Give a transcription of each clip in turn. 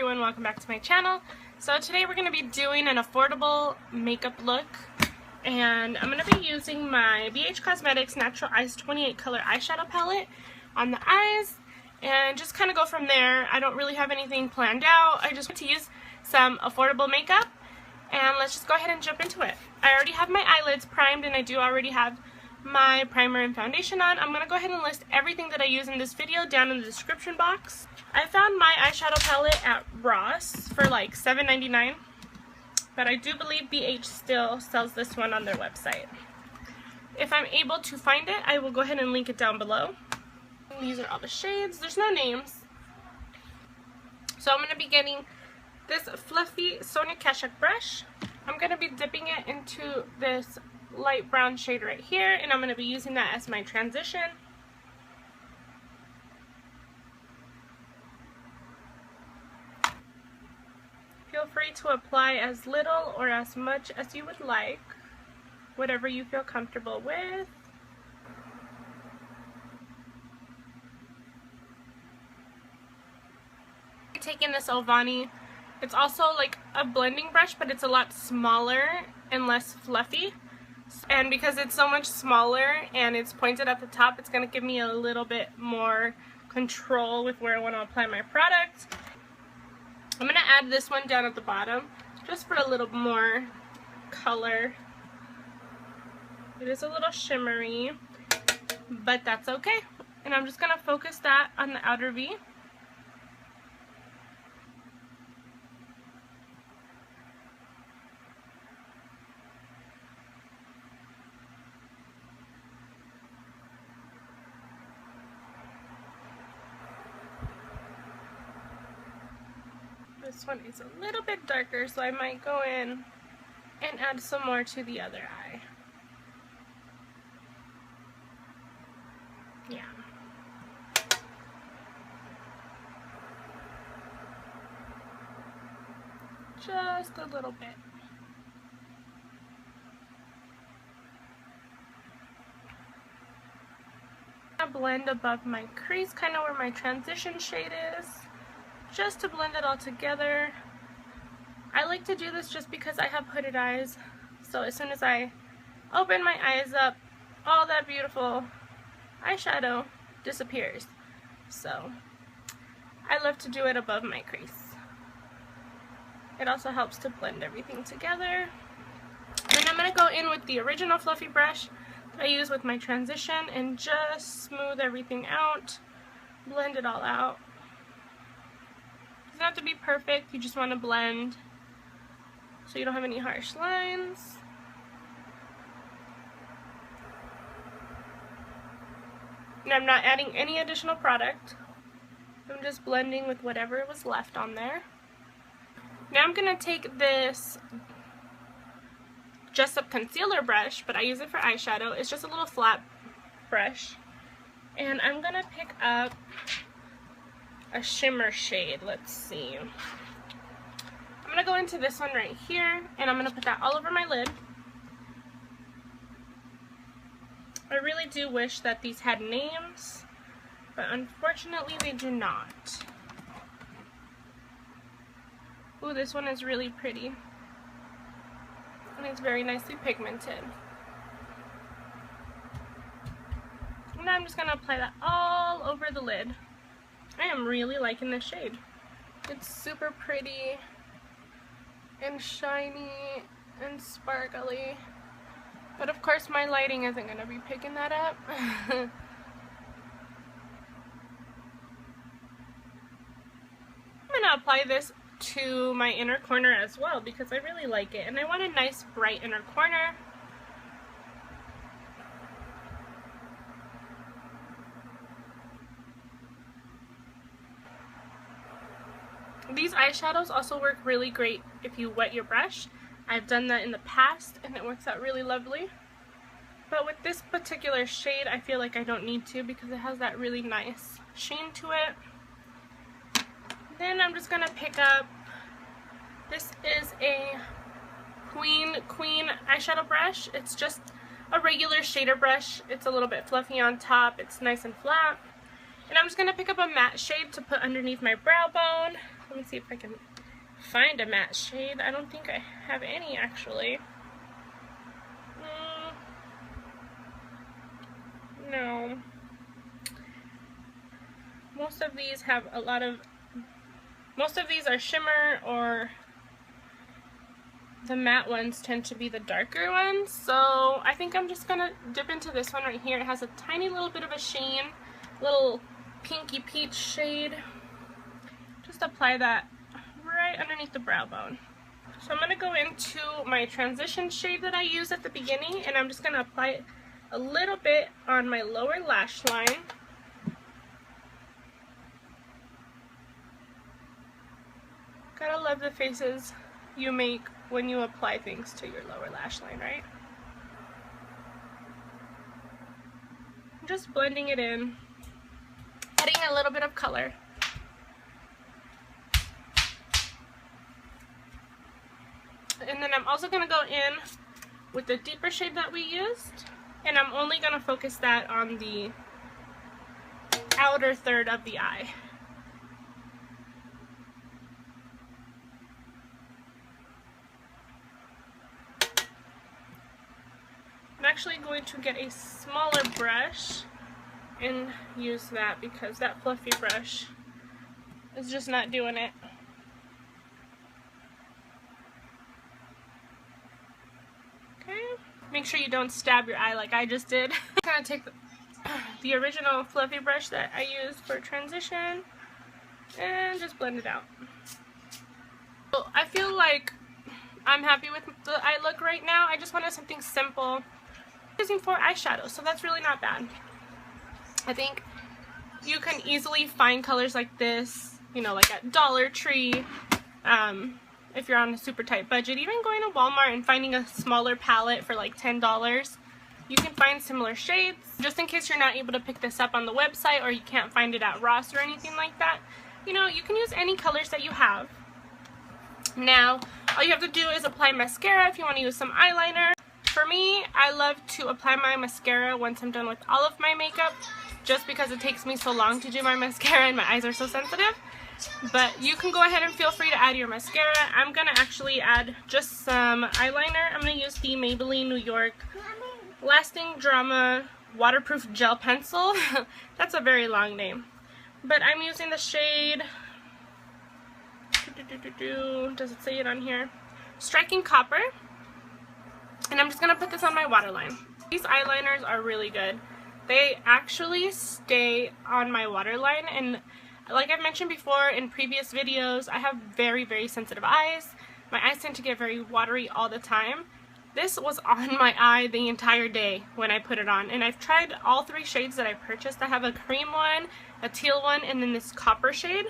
everyone, welcome back to my channel. So today we're going to be doing an affordable makeup look, and I'm going to be using my BH Cosmetics Natural Eyes 28 color eyeshadow palette on the eyes and just kind of go from there. I don't really have anything planned out. I just want to use some affordable makeup, and let's just go ahead and jump into it. I already have my eyelids primed and I do already have my primer and foundation on. I'm going to go ahead and list everything that I use in this video down in the description box. I found my eyeshadow palette at Ross for like $7.99, but I do believe BH still sells this one on their website. If I'm able to find it, I will go ahead and link it down below. These are all the shades. There's no names. So I'm going to be getting this fluffy Sonia Kashuk brush. I'm going to be dipping it into this light brown shade right here, and I'm going to be using that as my transition. Feel free to apply as little or as much as you would like, whatever you feel comfortable with. Taking this Olvani, it's also like a blending brush, but it's a lot smaller and less fluffy. And because it's so much smaller and it's pointed at the top, it's going to give me a little bit more control with where I want to apply my product. I'm going to add this one down at the bottom just for a little more color. It is a little shimmery, but that's okay. And I'm just going to focus that on the outer V. This one is a little bit darker, so I might go in and add some more to the other eye. Yeah. Just a little bit. I blend above my crease, kind of where my transition shade is, just to blend it all together. I like to do this just because I have hooded eyes, so as soon as I open my eyes up, all that beautiful eyeshadow disappears. So I love to do it above my crease. It also helps to blend everything together. And I'm going to go in with the original fluffy brush that I use with my transition and just smooth everything out, blend it all out. Not to be perfect, you just want to blend so you don't have any harsh lines. And I'm not adding any additional product. I'm just blending with whatever was left on there. Now I'm going to take this Jessup concealer brush, but I use it for eyeshadow. It's just a little flat brush. And I'm going to pick up a shimmer shade. Let's see. I'm going to go into this one right here, and I'm going to put that all over my lid. I really do wish that these had names, but unfortunately they do not. Ooh, this one is really pretty. And it's very nicely pigmented. And now I'm just going to apply that all over the lid. I am really liking this shade. It's super pretty and shiny and sparkly. But of course my lighting isn't going to be picking that up. I'm going to apply this to my inner corner as well because I really like it. And I want a nice bright inner corner. These eyeshadows also work really great if you wet your brush. I've done that in the past and it works out really lovely. But with this particular shade, I feel like I don't need to because it has that really nice sheen to it. Then I'm just going to pick up, this is a Queen eyeshadow brush. It's just a regular shader brush. It's a little bit fluffy on top. It's nice and flat. And I'm just going to pick up a matte shade to put underneath my brow bone. Let me see if I can find a matte shade. I don't think I have any actually. No. Most of these have a lot of, most of these are shimmer, or the matte ones tend to be the darker ones. So I think I'm just gonna dip into this one right here. It has a tiny little bit of a sheen, little pinky peach shade. Just apply that right underneath the brow bone. So I'm gonna go into my transition shade that I used at the beginning, and I'm just gonna apply it a little bit on my lower lash line. Gotta love the faces you make when you apply things to your lower lash line, right? Just blending it in, adding a little bit of color. And then I'm also gonna go in with the deeper shade that we used, and I'm only gonna focus that on the outer third of the eye. I'm actually going to get a smaller brush and use that because that fluffy brush is just not doing it. Okay, make sure you don't stab your eye like I just did. I'm gonna take the original fluffy brush that I used for transition and just blend it out. So I feel like I'm happy with the eye look right now. I just wanted something simple. Using 4 eyeshadows, so that's really not bad. I think you can easily find colors like this, you know, like at Dollar Tree, if you're on a super tight budget. Even going to Walmart and finding a smaller palette for like $10, you can find similar shades. Just in case you're not able to pick this up on the website, or you can't find it at Ross or anything like that, you know, you can use any colors that you have. Now, all you have to do is apply mascara if you want to use some eyeliner. For me, I love to apply my mascara once I'm done with all of my makeup, just because it takes me so long to do my mascara and my eyes are so sensitive. But you can go ahead and feel free to add your mascara. I'm going to actually add just some eyeliner. I'm going to use the Maybelline New York Lasting Drama Waterproof Gel Pencil. That's a very long name. But I'm using the shade, does it say it on here? Striking Copper. And I'm just going to put this on my waterline. These eyeliners are really good. They actually stay on my waterline, and like I've mentioned before in previous videos, I have very, very sensitive eyes. My eyes tend to get very watery all the time. This was on my eye the entire day when I put it on, and I've tried all 3 shades that I purchased. I have a cream one, a teal one, and then this copper shade.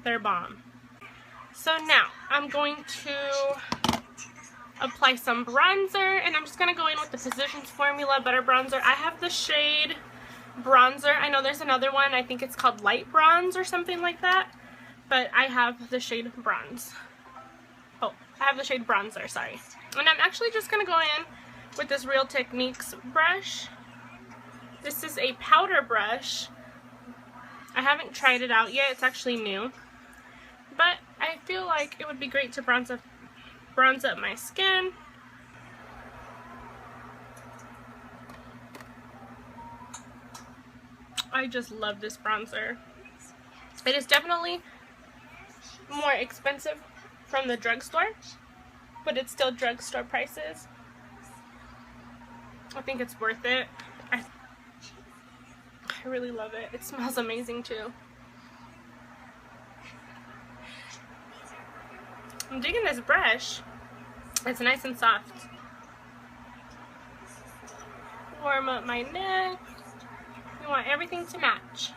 They're bomb. So now I'm going to apply some bronzer, and I'm just going to go in with the Physicians Formula Butter Bronzer. I have the shade Bronzer. I know there's another one. I think it's called Light Bronze or something like that, but I have the shade Bronze. Oh, I have the shade Bronzer, sorry. And I'm actually just going to go in with this Real Techniques brush. This is a powder brush. I haven't tried it out yet. It's actually new. But I feel like it would be great to bronze up my skin. I just love this bronzer. It is definitely more expensive from the drugstore, but it's still drugstore prices. I think it's worth it. I really love it. It smells amazing too. I'm digging this brush. It's nice and soft. Warm up my neck. You want everything to match.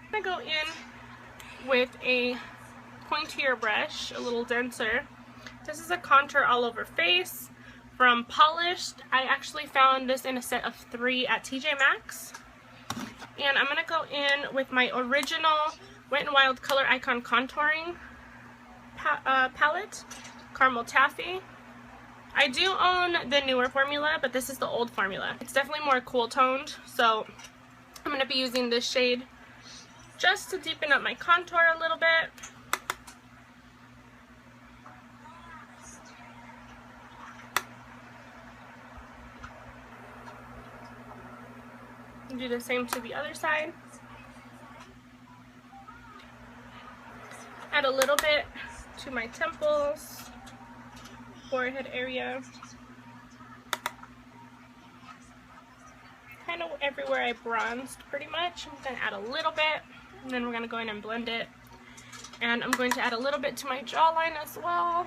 I'm going to go in with a pointier brush, a little denser. This is a contour all over face from Polished. I actually found this in a set of 3 at TJ Maxx. And I'm going to go in with my original Wet n Wild Color Icon Contouring palette, Caramel Taffy. I do own the newer formula, but this is the old formula. It's definitely more cool toned, so I'm going to be using this shade just to deepen up my contour a little bit. Do the same to the other side. Add a little bit to my temples, forehead area. Kind of everywhere I bronzed pretty much. I'm going to add a little bit, and then we're going to go in and blend it. And I'm going to add a little bit to my jawline as well.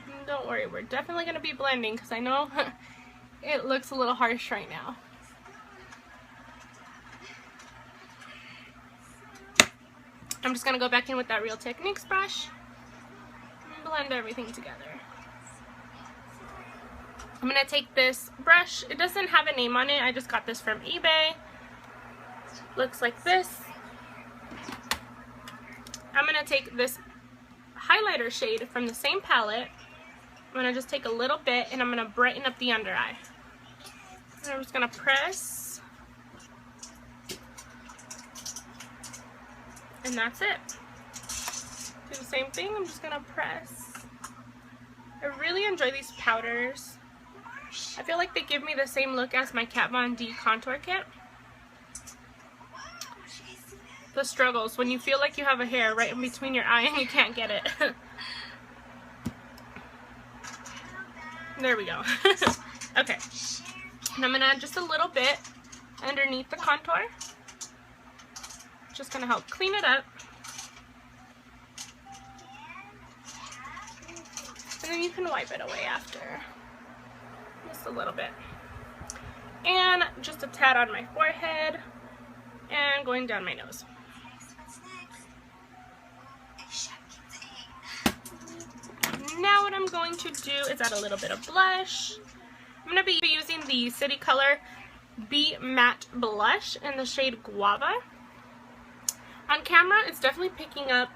And don't worry, we're definitely going to be blending because I know it looks a little harsh right now. I'm just going to go back in with that Real Techniques brush and blend everything together. I'm going to take this brush. It doesn't have a name on it. I just got this from eBay. Looks like this. I'm going to take this highlighter shade from the same palette. I'm going to just take a little bit and I'm going to brighten up the under eye. And I'm just going to press. And that's it. Do the same thing. I'm just going to press. I really enjoy these powders. I feel like they give me the same look as my Kat Von D contour kit. The struggles when you feel like you have a hair right in between your eye and you can't get it. There we go. Okay. And I'm going to add just a little bit underneath the contour. Just going to help clean it up. And then you can wipe it away after. Just a little bit. And just a tad on my forehead. And going down my nose. Now what I'm going to do is add a little bit of blush. I'm going to be using the City Color Be Matte Blush in the shade Guava. On camera, it's definitely picking up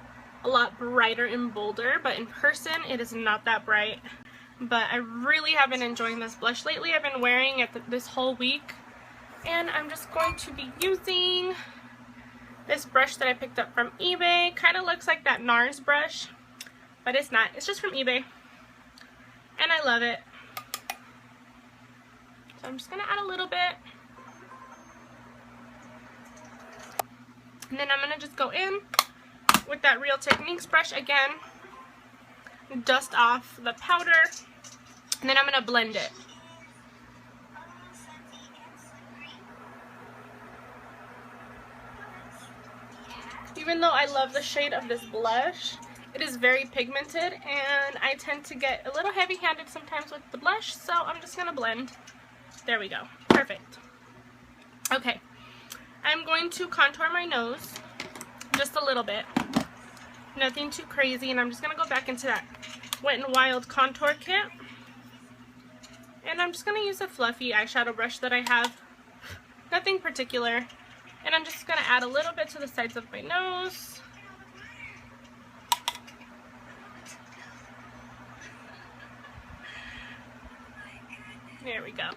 a lot brighter and bolder, but in person, it is not that bright. But I really have been enjoying this blush lately. I've been wearing it this whole week. And I'm just going to be using this brush that I picked up from eBay. Kind of looks like that NARS brush, but it's not. It's just from eBay. And I love it. So I'm just going to add a little bit. And then I'm going to just go in with that Real Techniques brush again. Dust off the powder. And then I'm going to blend it. Even though I love the shade of this blush, it is very pigmented and I tend to get a little heavy-handed sometimes with the blush, so I'm just going to blend. There we go. Perfect. Okay. I'm going to contour my nose just a little bit. Nothing too crazy, and I'm just going to go back into that Wet n Wild contour kit. And I'm just going to use a fluffy eyeshadow brush that I have. Nothing particular. And I'm just going to add a little bit to the sides of my nose. There we go.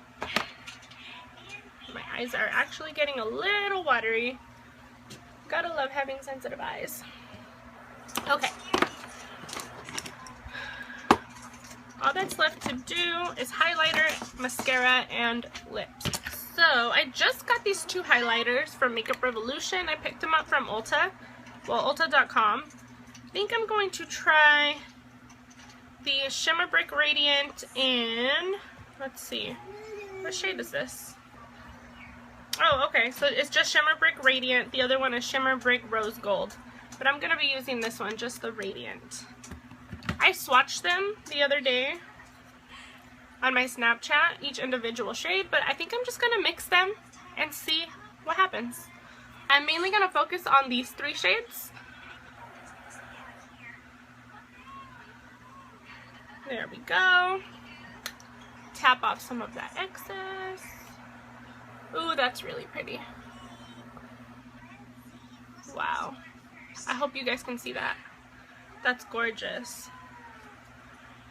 My eyes are actually getting a little watery. Gotta love having sensitive eyes. Okay. All that's left to do is highlighter, mascara, and lips. So I just got these two highlighters from Makeup Revolution. I picked them up from Ulta, well, Ulta.com. I think I'm going to try the Shimmer Brick Radiant in, let's see, what shade is this? Oh, okay, so it's just Shimmer Brick Radiant. The other one is Shimmer Brick Rose Gold. But I'm going to be using this one, just the Radiant. I swatched them the other day on my Snapchat, each individual shade, but I think I'm just going to mix them and see what happens. I'm mainly going to focus on these three shades. There we go. Tap off some of that excess. Ooh, that's really pretty. Wow. I hope you guys can see that. That's gorgeous.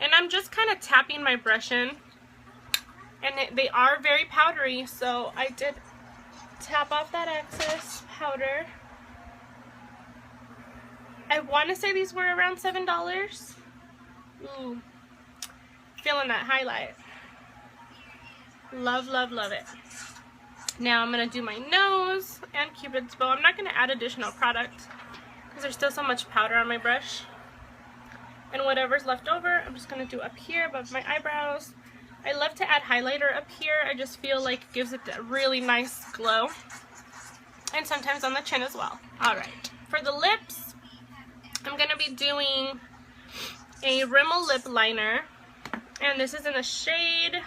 And I'm just kind of tapping my brush in. And they are very powdery, so I did tap off that excess powder. I want to say these were around $7. Ooh. Feeling that highlight. Love, love, love it. Now I'm going to do my nose and Cupid's bow. I'm not going to add additional product because there's still so much powder on my brush. And whatever's left over, I'm just going to do up here above my eyebrows. I love to add highlighter up here. I just feel like it gives it a really nice glow. And sometimes on the chin as well. Alright, for the lips, I'm going to be doing a Rimmel lip liner. And this is in the shade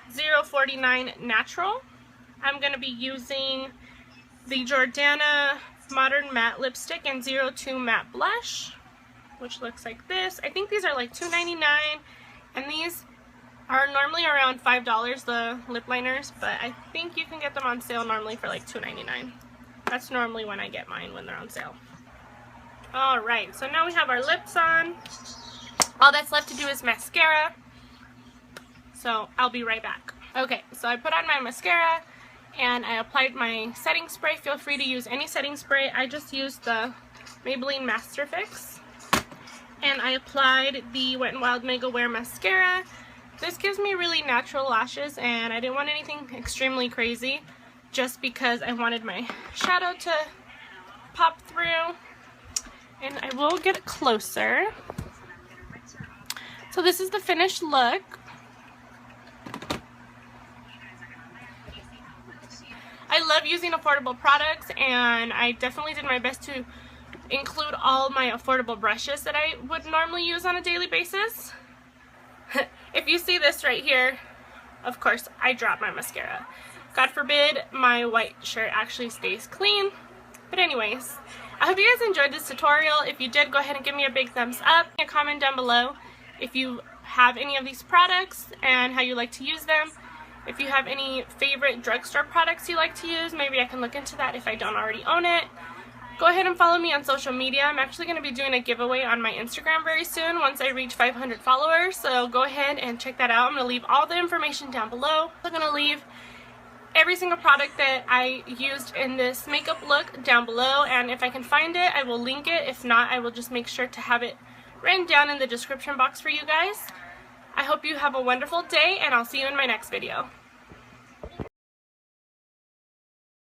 049 Natural. I'm going to be using the Jordana Modern Matte Lipstick and 02 Matte Blush, which looks like this. I think these are like $2.99, and these are normally around $5, the lip liners, but I think you can get them on sale normally for like $2.99. That's normally when I get mine, when they're on sale. Alright, so now we have our lips on. All that's left to do is mascara, so I'll be right back. Okay, so I put on my mascara and I applied my setting spray. Feel free to use any setting spray. I just used the Maybelline Master Fix. And I applied the Wet n Wild Mega Wear Mascara. This gives me really natural lashes, and I didn't want anything extremely crazy just because I wanted my shadow to pop through. And I will get it closer. So this is the finished look. I love using affordable products, and I definitely did my best to include all my affordable brushes that I would normally use on a daily basis. If you see this right here, of course I dropped my mascara. God forbid my white shirt actually stays clean. But anyways, I hope you guys enjoyed this tutorial. If you did, go ahead and give me a big thumbs up. And comment down below if you have any of these products and how you like to use them. If you have any favorite drugstore products you like to use, maybe I can look into that if I don't already own it. Go ahead and follow me on social media. I'm actually going to be doing a giveaway on my Instagram very soon once I reach 500 followers. So go ahead and check that out. I'm going to leave all the information down below. I'm going to leave every single product that I used in this makeup look down below. And if I can find it, I will link it. If not, I will just make sure to have it written down in the description box for you guys. I hope you have a wonderful day, and I'll see you in my next video.